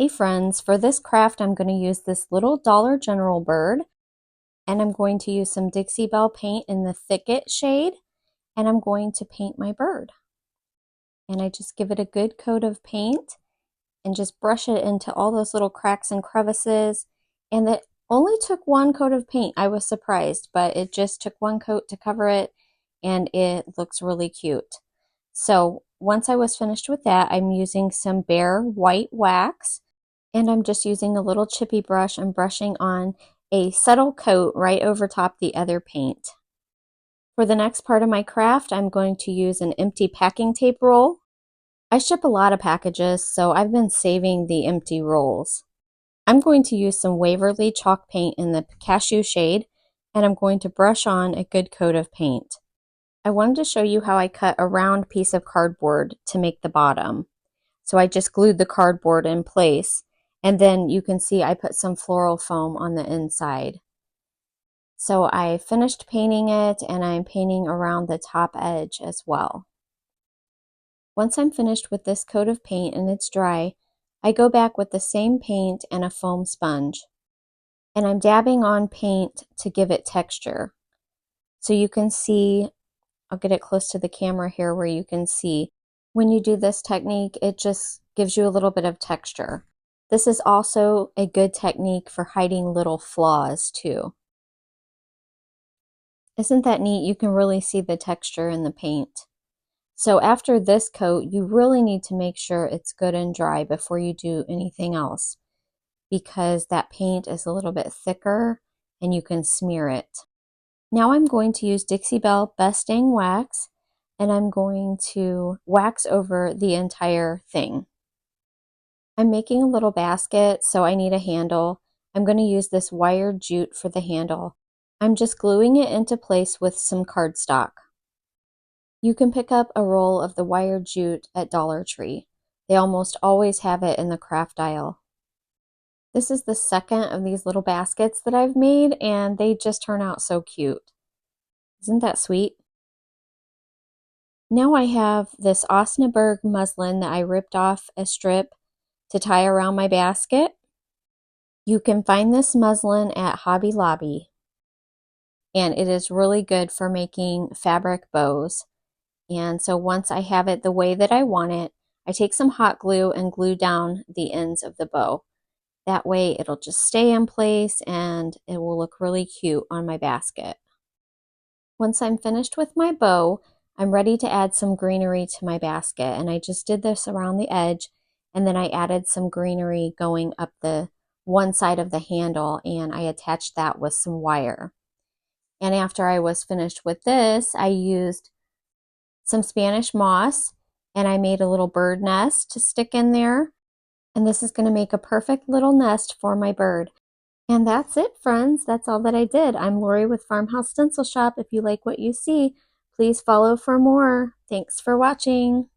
Hey friends, for this craft I'm going to use this little Dollar General bird, and I'm going to use some Dixie Belle paint in the Thicket shade, and I'm going to paint my bird. And I just give it a good coat of paint and just brush it into all those little cracks and crevices. And it only took one coat of paint. I was surprised, but it just took one coat to cover it, and it looks really cute. So once I was finished with that, I'm using some Behr white wax, and I'm just using a little chippy brush and brushing on a subtle coat right over top the other paint. For the next part of my craft, I'm going to use an empty packing tape roll. I ship a lot of packages, so I've been saving the empty rolls. I'm going to use some Waverly chalk paint in the Cashew shade, and I'm going to brush on a good coat of paint. I wanted to show you how I cut a round piece of cardboard to make the bottom. So I just glued the cardboard in place, and then you can see I put some floral foam on the inside. So I finished painting it, and I'm painting around the top edge as well. Once I'm finished with this coat of paint and it's dry, I go back with the same paint and a foam sponge. And I'm dabbing on paint to give it texture. So you can see, I'll get it close to the camera here where you can see, when you do this technique, it just gives you a little bit of texture. This is also a good technique for hiding little flaws too. Isn't that neat? You can really see the texture in the paint. So after this coat, you really need to make sure it's good and dry before you do anything else, because that paint is a little bit thicker and you can smear it. Now I'm going to use Dixie Belle Best Dang Wax, and I'm going to wax over the entire thing. I'm making a little basket, so I need a handle. I'm going to use this wired jute for the handle. I'm just gluing it into place with some cardstock. You can pick up a roll of the wired jute at Dollar Tree. They almost always have it in the craft aisle. This is the second of these little baskets that I've made, and they just turn out so cute. Isn't that sweet? Now I have this Osnaburg muslin that I ripped off a strip to tie around my basket. You can find this muslin at Hobby Lobby, and it is really good for making fabric bows. And so once I have it the way that I want it, I take some hot glue and glue down the ends of the bow. That way it'll just stay in place and it will look really cute on my basket. Once I'm finished with my bow, I'm ready to add some greenery to my basket, and I just did this around the edge, and then I added some greenery going up the one side of the handle, and I attached that with some wire. And after I was finished with this, I used some Spanish moss, and I made a little bird nest to stick in there. And this is going to make a perfect little nest for my bird. And that's it, friends. That's all that I did. I'm Lori with Farmhouse Stencil Shop. If you like what you see, please follow for more. Thanks for watching.